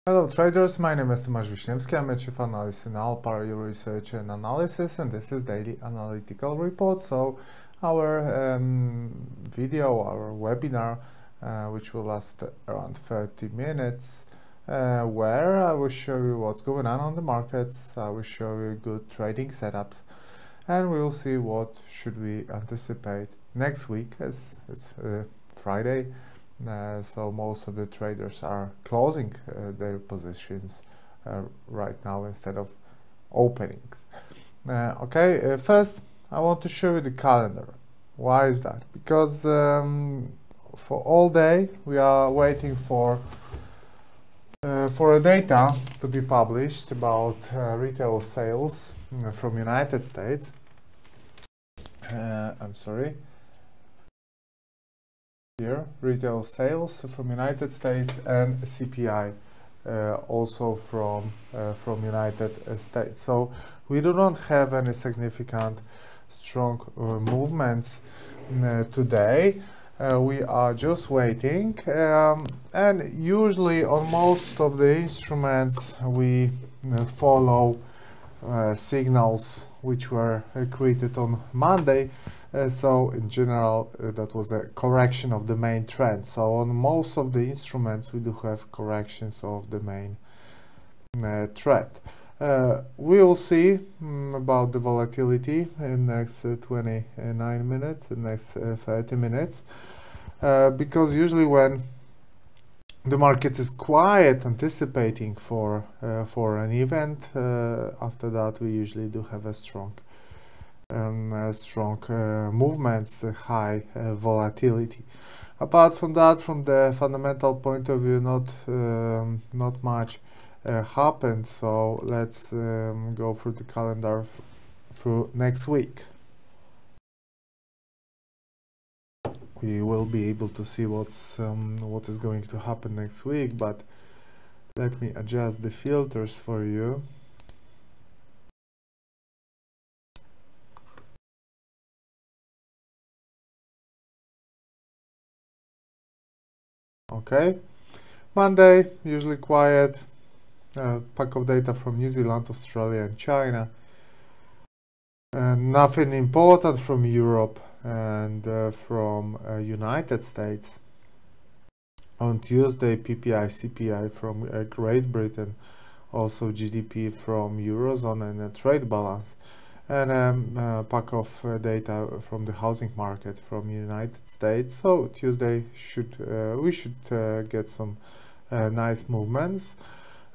Hello traders, my name is Tomasz Wiśniewski. I'm a chief analyst in Alpar Research and Analysis, and this is daily analytical report. So our video, our webinar, which will last around 30 minutes, where I will show you what's going on the markets. I will show you good trading setups, and we will see what should we anticipate next week, as it's Friday. So most of the traders are closing their positions right now instead of openings. First I want to show you the calendar. Why is that? Because for all day we are waiting for a data to be published about retail sales from United States. Here, retail sales from United States and CPI also from United States. So we do not have any significant strong movements today. We are just waiting, and usually on most of the instruments we follow signals which were created on Monday. So in general, that was a correction of the main trend. So on most of the instruments we do have corrections of the main trend. We will see about the volatility in next 29 minutes, in next 30 minutes, because usually when the market is quiet, anticipating for an event, after that we usually do have a strong movements, high volatility. Apart from that, from the fundamental point of view, not much happened. So let's go through the calendar through next week. We will be able to see what is going to happen next week, but let me adjust the filters for you. Okay, Monday usually quiet, pack of data from New Zealand, Australia and China, and nothing important from Europe and from United States. On Tuesday, PPI, CPI from Great Britain, also GDP from Eurozone and a trade balance, and a pack of data from the housing market from United States. So Tuesday we should get some nice movements.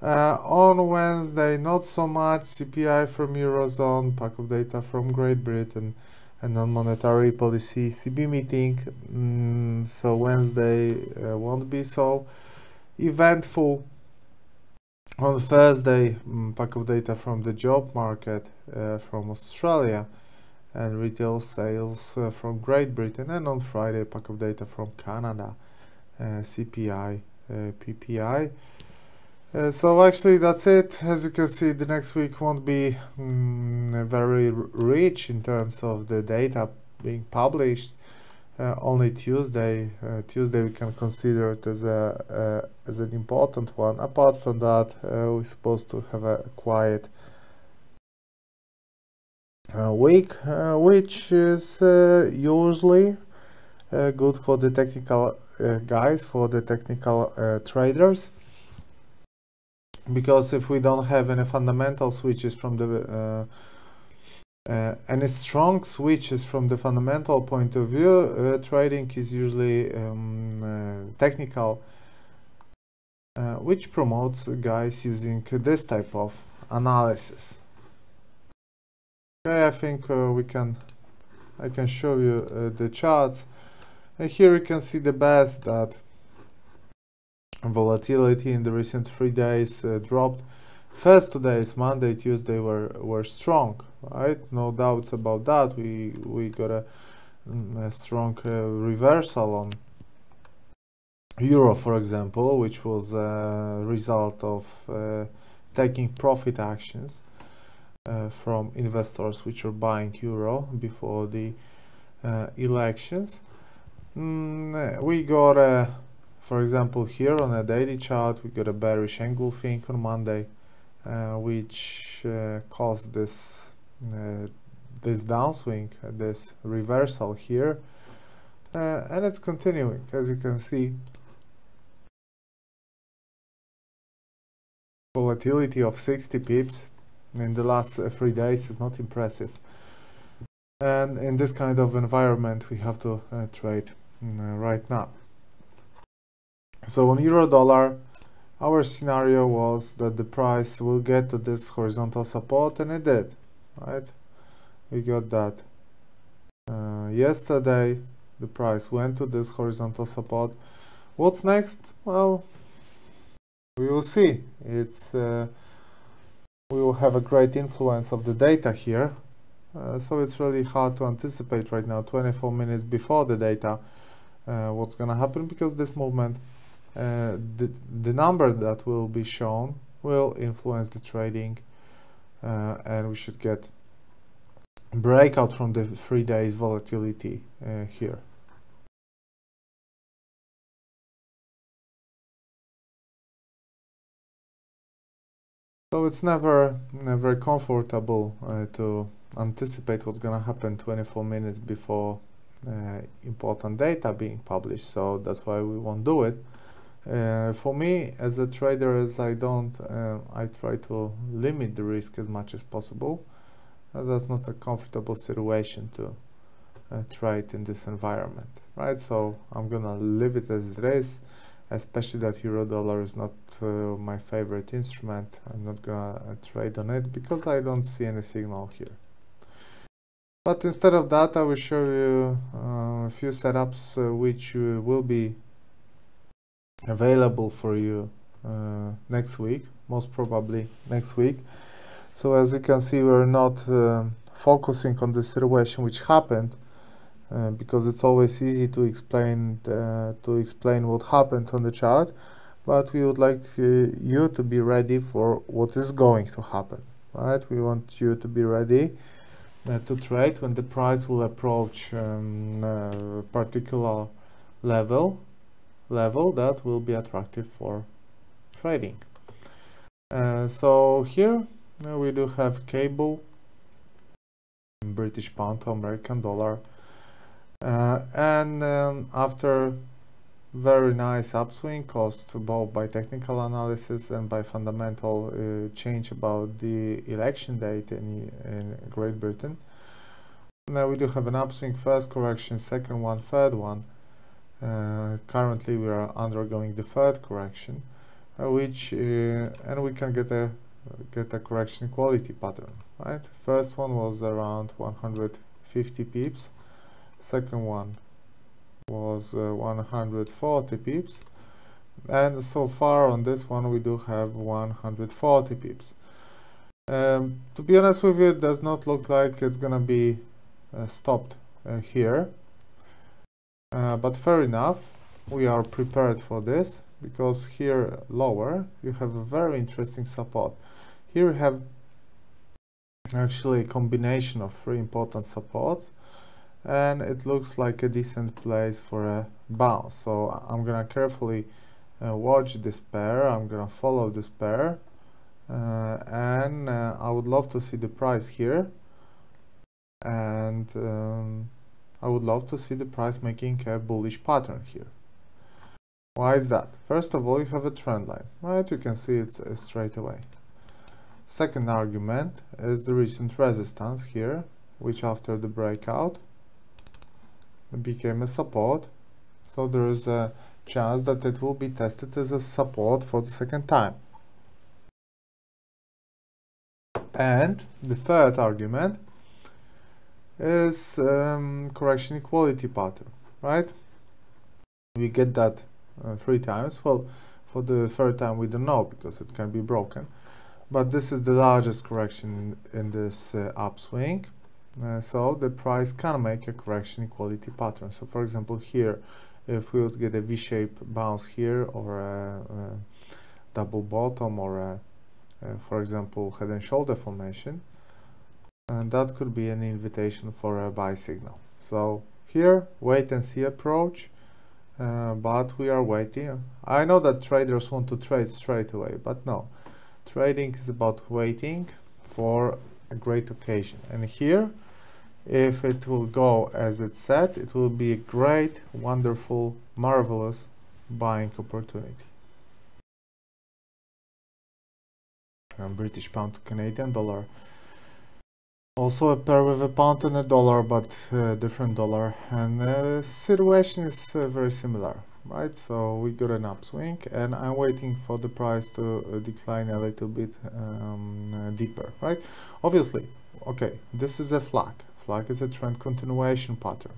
On Wednesday, not so much. CPI from Eurozone, pack of data from Great Britain, and on monetary policy ECB meeting. So Wednesday won't be so eventful. On Thursday, pack of data from the job market from Australia and retail sales from Great Britain, and on Friday, pack of data from Canada, CPI, PPI. So actually that's it. As you can see, the next week won't be very rich in terms of the data being published. Only Tuesday we can consider it as an important one. Apart from that, we're supposed to have a quiet week, which is usually good for the technical guys, for the technical traders, because if we don't have any fundamental switches from the any strong switches from the fundamental point of view, trading is usually technical, which promotes guys using this type of analysis. Okay, I think I can show you the charts. Here you can see the best that volatility in the recent 3 days dropped. First 2 days, Monday, Tuesday, were strong, right? No doubts about that. We got a strong reversal on Euro, for example, which was a result of taking profit actions from investors which are buying Euro before the elections. We got a For example, here on a daily chart, we got a bearish engulfing on Monday, which caused this downswing, this reversal here, and it's continuing. As you can see, volatility of 60 pips in the last 3 days is not impressive. And in this kind of environment, we have to trade right now. So on euro dollar, our scenario was that the price will get to this horizontal support, and it did, right? We got that yesterday. The price went to this horizontal support. What's next? Well, we will see. We will have a great influence of the data here, so it's really hard to anticipate right now, 24 minutes before the data, what's gonna happen, because this movement, the number that will be shown will influence the trading, and we should get breakout from the 3 days volatility here. So it's never comfortable to anticipate what's gonna happen 24 minutes before important data being published. So that's why we won't do it. For me, as a trader, I try to limit the risk as much as possible. That's not a comfortable situation to trade in this environment, right? So I'm gonna leave it as it is, especially that euro dollar is not my favorite instrument. I'm not gonna trade on it because I don't see any signal here. But instead of that, I will show you a few setups which will be available for you next week, most probably next week. So as you can see, we're not focusing on the situation which happened, because it's always easy to explain what happened on the chart, but we would like you to be ready for what is going to happen, right? We want you to be ready to trade when the price will approach a particular level that will be attractive for trading. So here we do have cable, British pound to American dollar, and after very nice upswing caused both by technical analysis and by fundamental change about the election date in Great Britain. Now we do have an upswing, first correction, second one, third one. Currently we are undergoing the third correction, and we can get a correction quality pattern, right? First one was around 150 pips, second one was 140 pips, and so far on this one we do have 140 pips. To be honest with you, it does not look like it's gonna be stopped here, but fair enough, we are prepared for this, because here lower you have a very interesting support. Here we have actually a combination of 3 important supports, and it looks like a decent place for a bounce. So I'm gonna carefully watch this pair, I'm gonna follow this pair, and I would love to see the price here, and I would love to see the price making a bullish pattern here. Why is that? First of all, you have a trend line, right? You can see it straight away. Second argument is the recent resistance here, which after the breakout became a support. So there is a chance that it will be tested as a support for the second time. And the third argument is correction equality pattern, right? We get that 3 times. Well, for the third time we don't know, because it can be broken, but this is the largest correction in this upswing, so the price can make a correction equality pattern. So for example, here if we would get a V-shaped bounce here, or a double bottom, or for example head and shoulder formation, and that could be an invitation for a buy signal. So here, wait and see approach, but we are waiting. I know that traders want to trade straight away, but no, trading is about waiting for a great occasion. And here, if it will go as it's said, it will be a great, wonderful, marvelous buying opportunity. British pound to Canadian dollar. Also a pair with a pound and a dollar, but different dollar. And the situation is very similar, right? So we got an upswing, and I'm waiting for the price to decline a little bit deeper, right? Obviously, okay, this is a flag. Flag is a trend continuation pattern.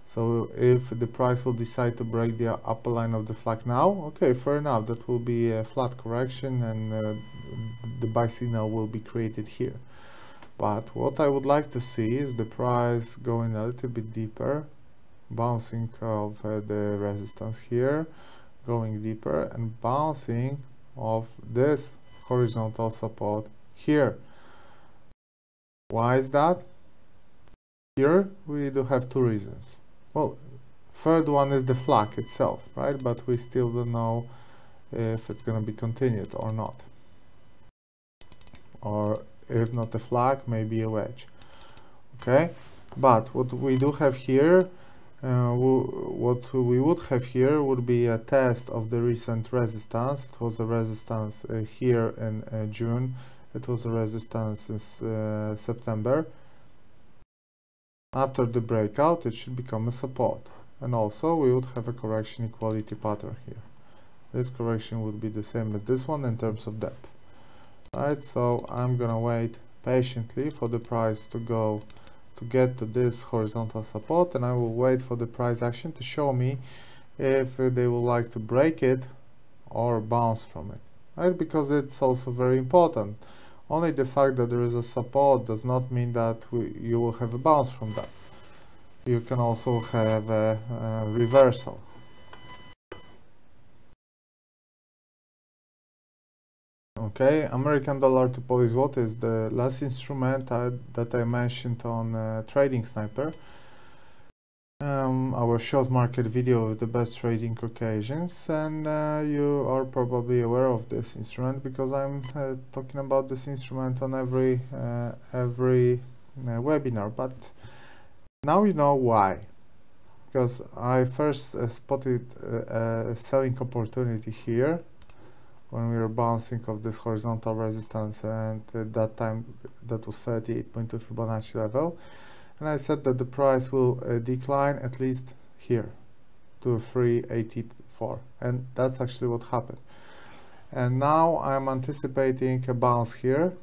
So if the price will decide to break the upper line of the flag now, okay, fair enough, that will be a flat correction, and the buy signal will be created here. But what I would like to see is the price going a little bit deeper, bouncing of the resistance here, going deeper, and bouncing of this horizontal support here. Why is that? Here we do have two reasons. Well, third one is the flag itself, right? But we still don't know if it's going to be continued or not. Or if not a flag, maybe a wedge. Okay, but what we do have here, what we would have here would be a test of the recent resistance. It was a resistance here in June. It was a resistance in September. After the breakout, it should become a support. And also we would have a correction equality pattern here. This correction would be the same as this one in terms of depth. Right, so I'm gonna wait patiently for the price to get to this horizontal support, and I will wait for the price action to show me if they would like to break it or bounce from it, right? Because it's also very important. Only the fact that there is a support does not mean that you will have a bounce from that. You can also have a reversal. Okay, American dollar to Polish zloty is the last instrument that I mentioned on Trading Sniper, our short market video with the best trading occasions, and you are probably aware of this instrument because I'm talking about this instrument on every webinar. But now you know why. Because I first spotted a selling opportunity here when we were bouncing off this horizontal resistance, and at that time that was 38.2 Fibonacci level, and I said that the price will decline at least here to 384, and that's actually what happened. And now I'm anticipating a bounce here.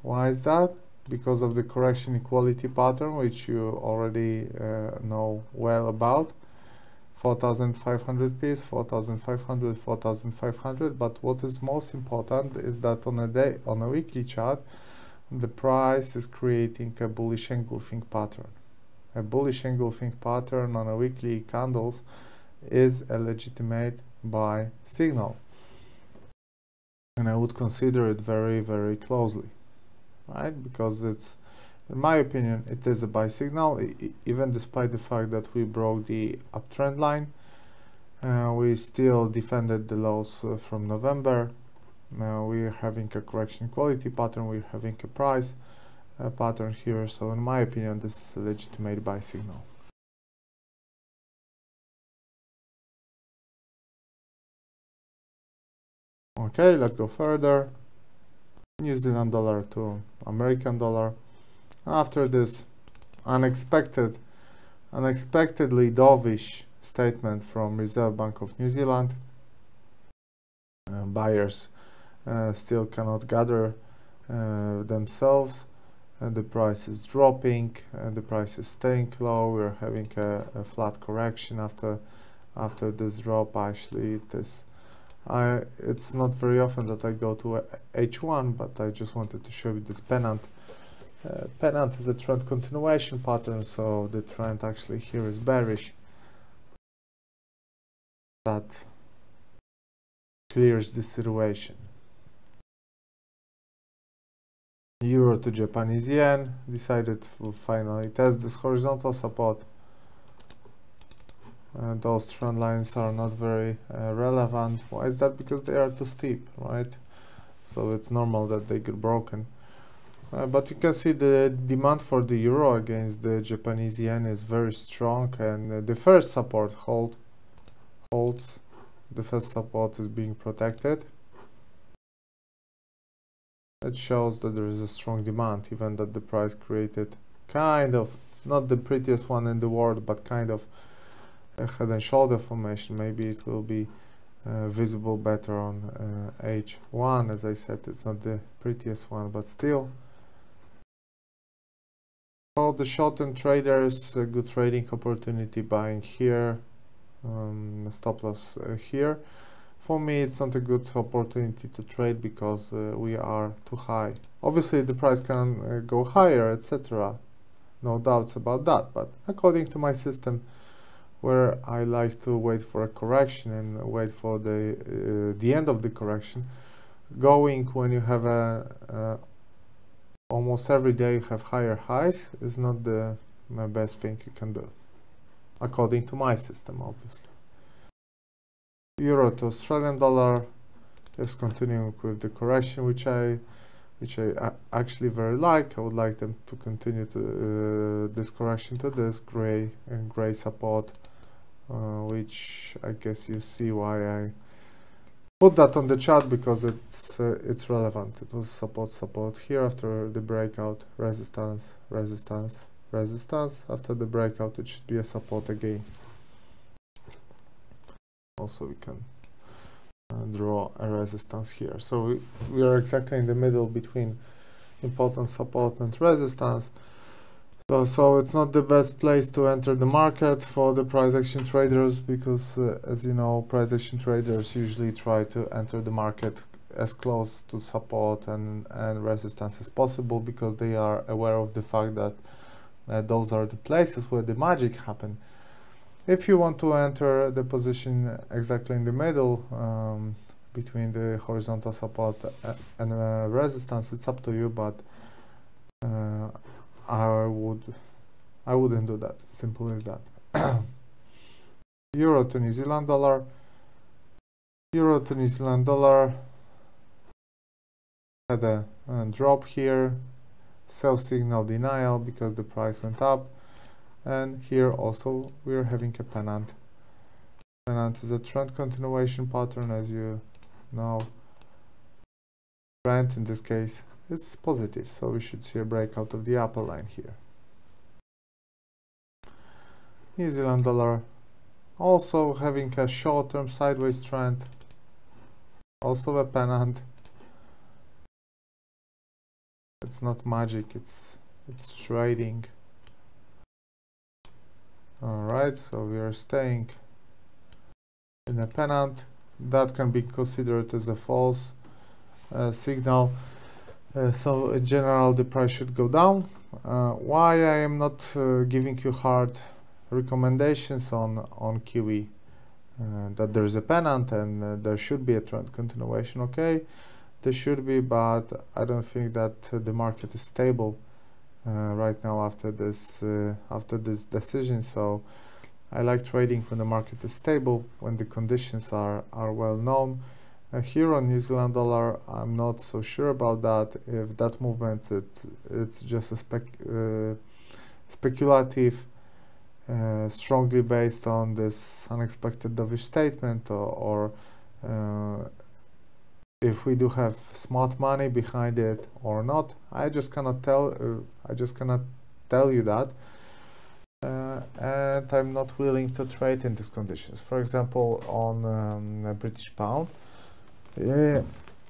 Why is that? Because of the correction equality pattern, which you already know well about. 4,500 piece, 4,500, 4,500. But what is most important is that on a weekly chart, the price is creating a bullish engulfing pattern. A bullish engulfing pattern on a weekly candles is a legitimate buy signal, and I would consider it very, very closely, right? Because it's, in my opinion, it is a buy signal, even despite the fact that we broke the uptrend line. We still defended the lows from November. We're having a correction quality pattern, we're having a price pattern here, so in my opinion this is a legitimate buy signal. Okay, let's go further. New Zealand dollar to American dollar. After this unexpectedly dovish statement from Reserve Bank of New Zealand, buyers still cannot gather themselves, and the price is dropping, and the price is staying low. We're having a flat correction after this drop. Actually, it's not very often that I go to H1, but I just wanted to show you this pennant. Pennant is a trend continuation pattern, so the trend actually here is bearish. That clears the situation. Euro to Japanese yen decided to finally test this horizontal support. those trend lines are not very relevant. Why is that? Because they are too steep, right? So it's normal that they get broken. But you can see the demand for the euro against the Japanese yen is very strong, and the first support holds. The first support is being protected. It shows that there is a strong demand, even that the price created kind of, not the prettiest one in the world, but kind of a head and shoulder formation. Maybe it will be visible better on H1. As I said, it's not the prettiest one, but still. For the short-term traders, a good trading opportunity buying here, stop loss here. For me, it's not a good opportunity to trade because we are too high. Obviously, the price can go higher, etc. No doubts about that. But according to my system, where I like to wait for a correction and wait for the end of the correction, going when you have almost every day you have higher highs is not the best thing you can do, according to my system, obviously. Euro to Australian dollar is continuing with the correction, which I actually very like. I would like them to continue to this correction to this gray support, which I guess you see why I put that on the chart, because it's relevant. It was support here after the breakout, resistance. After the breakout, it should be a support again. Also, we can draw a resistance here. So we are exactly in the middle between important support and resistance. So it's not the best place to enter the market for the price action traders, because as you know, price action traders usually try to enter the market as close to support and resistance as possible, because they are aware of the fact that those are the places where the magic happen. If you want to enter the position exactly in the middle between the horizontal support and resistance, it's up to you, but I wouldn't do that. Simple as that. Euro to New Zealand dollar. Euro to New Zealand dollar had a drop here, sell signal denial because the price went up, and here also we are having a pennant. Pennant is a trend continuation pattern, as you know. Trend in this case is positive, so we should see a breakout of the upper line here. New Zealand dollar also having a short-term sideways trend, also a pennant. It's not magic, it's trading. Alright, so we are staying in a pennant. That can be considered as a false signal. So in general, the price should go down. Why I am not giving you hard recommendations on Kiwi, that there is a pennant and there should be a trend continuation. Okay, there should be, but I don't think that the market is stable right now after this decision. So I like trading when the market is stable, when the conditions are well known. Here on New Zealand dollar, I'm not so sure about that. If that movement it's just a speculative, strongly based on this unexpected dovish statement, or if we do have smart money behind it or not, I just cannot tell. I just cannot tell you that, and I'm not willing to trade in these conditions. For example, on a British pound. Yeah,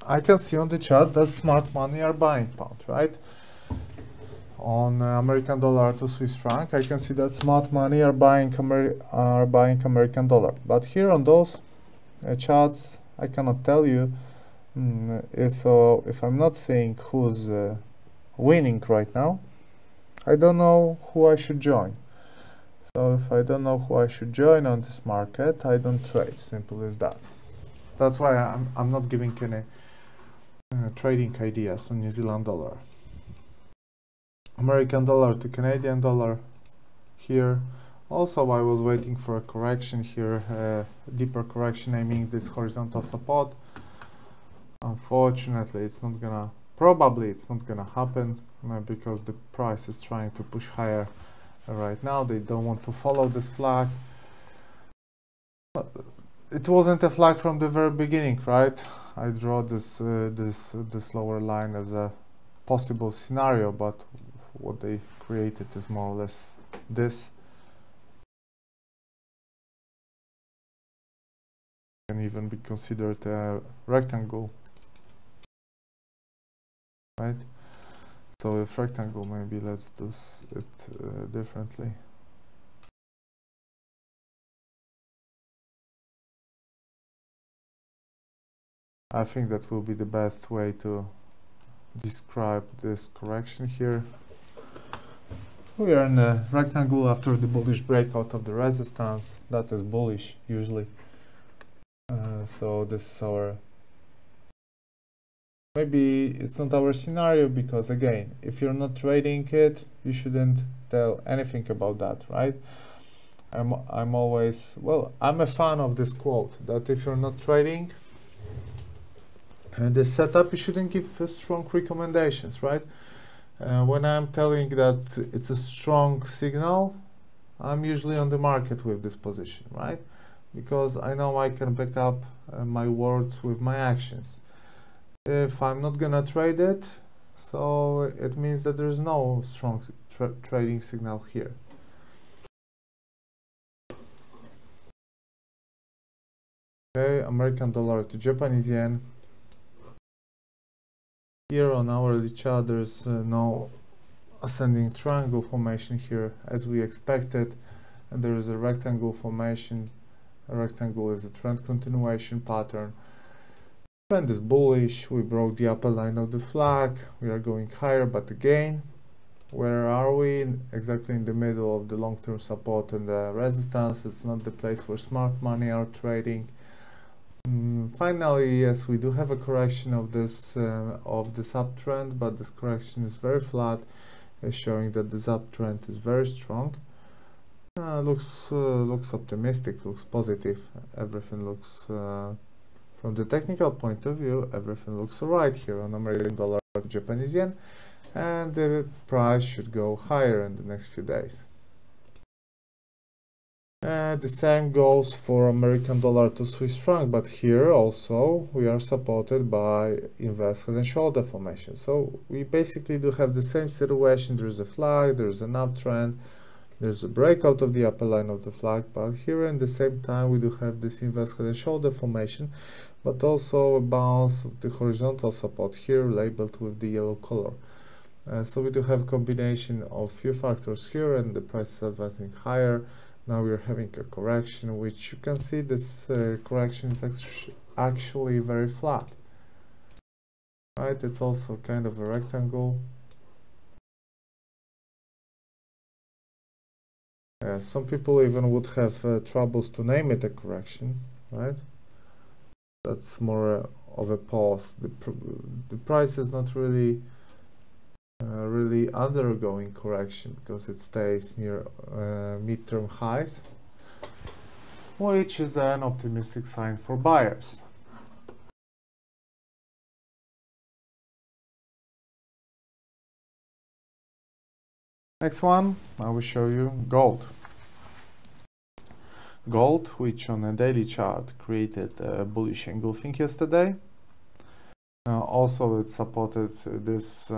I can see on the chart that smart money are buying pound, right? On American dollar to Swiss franc, I can see that smart money are buying American dollar. But here on those charts, I cannot tell you. So if I'm not seeing who's winning right now, I don't know who I should join. So if I don't know who I should join on this market, I don't trade. Simple as that. That's why I'm not giving any trading ideas on New Zealand dollar. American dollar to Canadian dollar here. Also, I was waiting for a correction here, deeper correction aiming this horizontal support. Unfortunately, probably it's not gonna happen because the price is trying to push higher right now. They don't want to follow this flag. It wasn't a flag from the very beginning, right? I draw this lower line as a possible scenario, but what they created is more or less this. Can even be considered a rectangle, right? So if rectangle, maybe let's do it differently. I think that will be the best way to describe this correction here. We are in a rectangle after the bullish breakout of the resistance. That is bullish usually. So this is our, maybe it's not our scenario, because again, if you're not trading it, you shouldn't tell anything about that, right? I'm always, well, I'm a fan of this quote that if you're not trading this setup, you shouldn't give strong recommendations, right? When I'm telling that it's a strong signal, I'm usually on the market with this position, right? Because I know I can back up my words with my actions. If I'm not gonna trade it, so it means that there's no strong trading signal here. Okay, American dollar to Japanese yen. Here on hourly chart, there's no ascending triangle formation here as we expected, and there is a rectangle formation. A rectangle is a trend continuation pattern. Trend is bullish. We broke the upper line of the flag. We are going higher, but again, where are we? Exactly in the middle of the long-term support and the resistance. It's not the place where smart money are trading. Finally, yes, we do have a correction of this uptrend, but this correction is very flat, showing that this uptrend is very strong. Looks optimistic, looks positive. Everything looks, from the technical point of view, everything looks alright here on American dollar to Japanese yen, and the price should go higher in the next few days. The same goes for American dollar to Swiss franc, but here also we are supported by inverse head and shoulder formation. So we basically do have the same situation. There's a flag, there's an uptrend, there's a breakout of the upper line of the flag, but here in the same time we do have this inverse head and shoulder formation, but also a bounce of the horizontal support here labeled with the yellow color. So we do have a combination of few factors here, and the price is advancing higher. Now we are having a correction, which you can see this correction is actually very flat, right? It's also kind of a rectangle. Some people even would have troubles to name it a correction, right? That's more of a pause. The price is not really undergoing correction because it stays near midterm highs, which is an optimistic sign for buyers. Next one, I will show you gold. Gold, which on a daily chart created a bullish engulfing yesterday. Also, it supported this.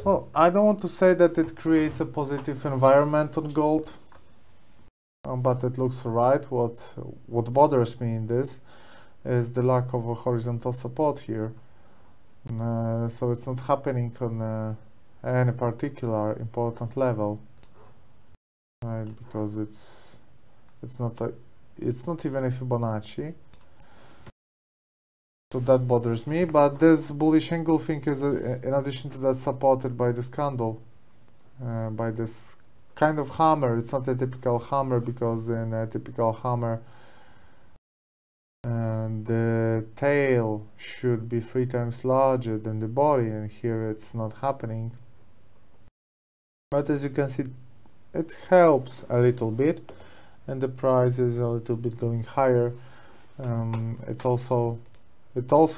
Well, I don't want to say that it creates a positive environment on gold, but it looks alright. What bothers me in this is the lack of a horizontal support here. So it's not happening on any particular important level, right? Because it's not even a Fibonacci. So that bothers me, but this bullish engulfing is, in addition to that, supported by this candle, by this kind of hammer. It's not a typical hammer, because in a typical hammer, the tail should be 3 times larger than the body, and here it's not happening. But as you can see, it helps a little bit, and the price is a little bit going higher. It also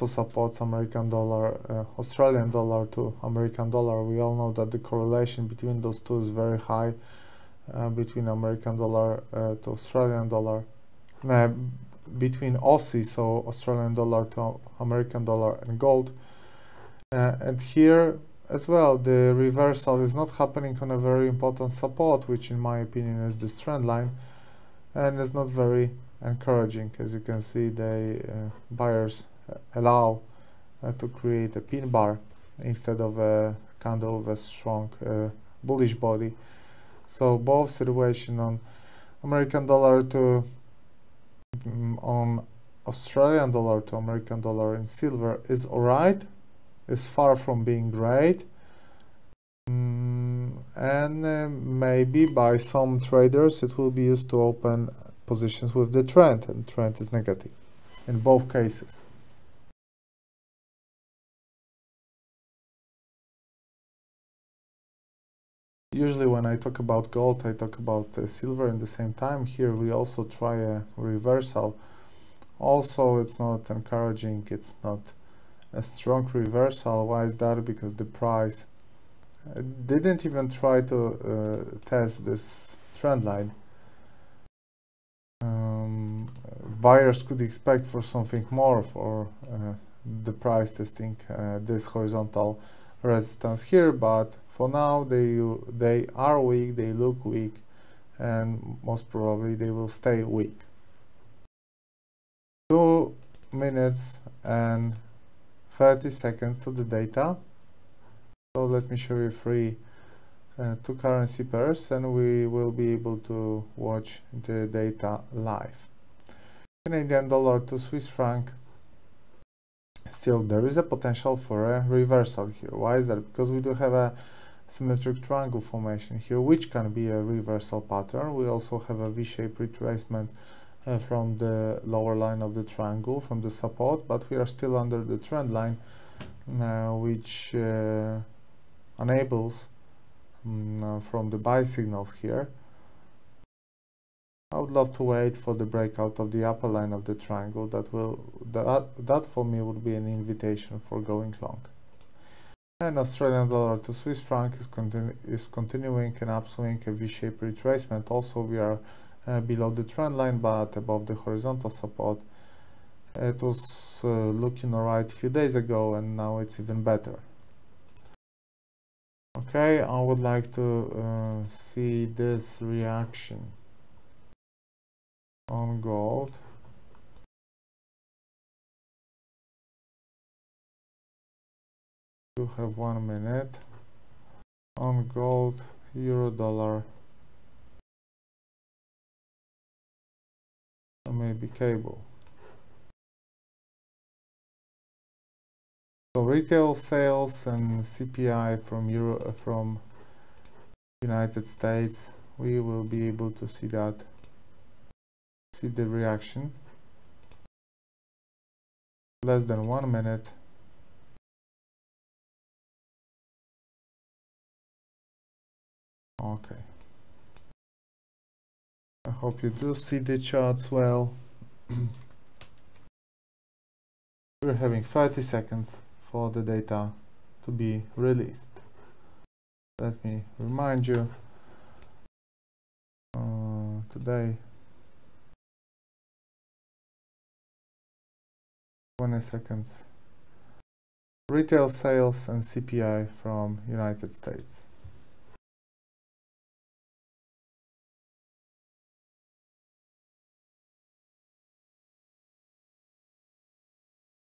supports American dollar, Australian dollar to American dollar. We all know that the correlation between those two is very high, between American dollar to Australian dollar, between Aussie, so Australian dollar to American dollar, and gold. And here as well, the reversal is not happening on a very important support, which in my opinion is this trend line, and it's not very encouraging. As you can see, buyers allow to create a pin bar instead of a candle with a strong bullish body. So both situation on American dollar to on Australian dollar to American dollar in silver is alright, is far from being great, and maybe by some traders it will be used to open positions with the trend, and trend is negative in both cases. Usually when I talk about gold, I talk about silver in the same time. Here we also try a reversal. Also, it's not encouraging, it's not a strong reversal. Why is that? Because the price didn't even try to test this trend line. Buyers could expect for something more, for the price testing this horizontal resistance here, but for now they are weak, they look weak, and most probably they will stay weak. 2 minutes and 30 seconds to the data. So let me show you two currency pairs, and we will be able to watch the data live. Canadian dollar to Swiss franc. Still, there is a potential for a reversal here. Why is that? Because we do have a symmetric triangle formation here, which can be a reversal pattern. We also have a V-shaped retracement from the lower line of the triangle, from the support, but we are still under the trend line, which enables from the buy signals here. I would love to wait for the breakout of the upper line of the triangle. That for me would be an invitation for going long. And Australian dollar to Swiss franc is continuing an upswing, a V-shaped retracement. Also, we are below the trend line but above the horizontal support. It was looking alright a few days ago, and now it's even better. Okay, I would like to see this reaction on gold. You have 1 minute on gold, euro dollar, or maybe cable. So retail sales and CPI from United States, we will be able to see the reaction. Less than 1 minute. Okay. I hope you do see the charts well. We're having 30 seconds for the data to be released. Let me remind you, today 20 seconds. Retail sales and CPI from United States.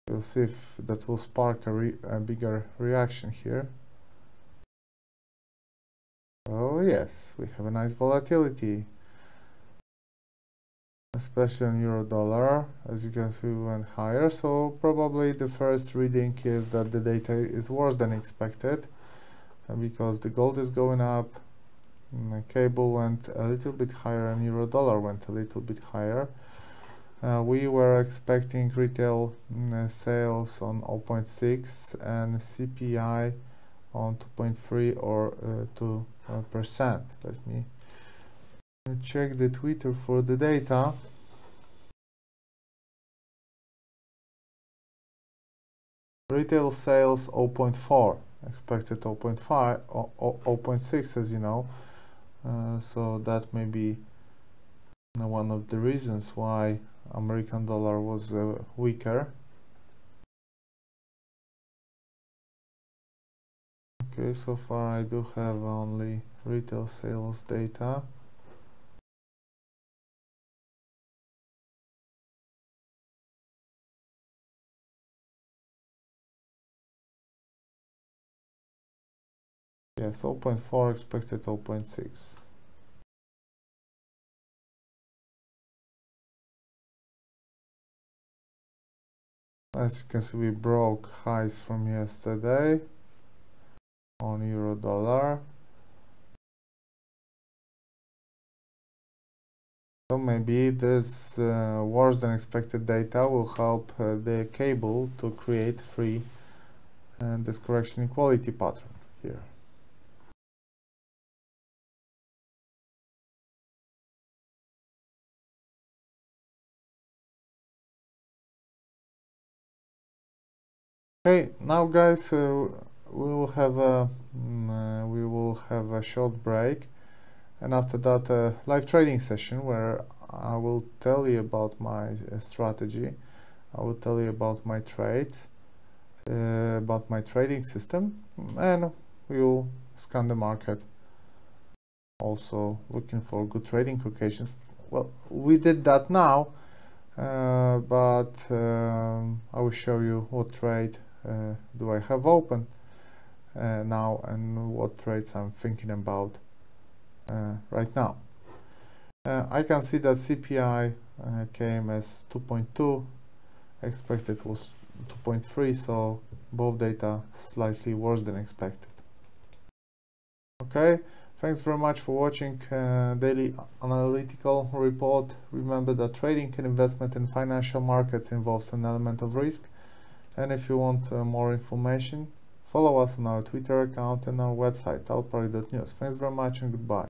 We'll see if that will spark a bigger reaction here. Oh yes, we have a nice volatility, especially on euro dollar. As you can see, we went higher, so probably the first reading is that the data is worse than expected, because the gold is going up, the cable went a little bit higher, and euro dollar went a little bit higher. We were expecting retail sales on 0.6 and CPI on 2.3 or 2%. Let me Check the Twitter for the data. Retail sales 0.4, expected 0.5 or 0.6, as you know. So that may be one of the reasons why American dollar was weaker. Okay, so far I do have only retail sales data. Yes, 0.4, expected 0.6. As you can see, we broke highs from yesterday on euro dollar. So maybe this worse than expected data will help the cable to create free this correction equality pattern here. Okay, now guys, we will have a short break, and after that a live trading session where I will tell you about my strategy. I will tell you about my trades, about my trading system, and we will scan the market, also looking for good trading occasions. Well, we did that now, but I will show you what trade do I have open now and what trades I'm thinking about right now. I can see that CPI came as 2.2, expected was 2.3, so both data slightly worse than expected. Okay, thanks very much for watching daily analytical report. Remember that trading and investment in financial markets involves an element of risk, and if you want more information, follow us on our Twitter account and our website alpari.news. Thanks very much and goodbye.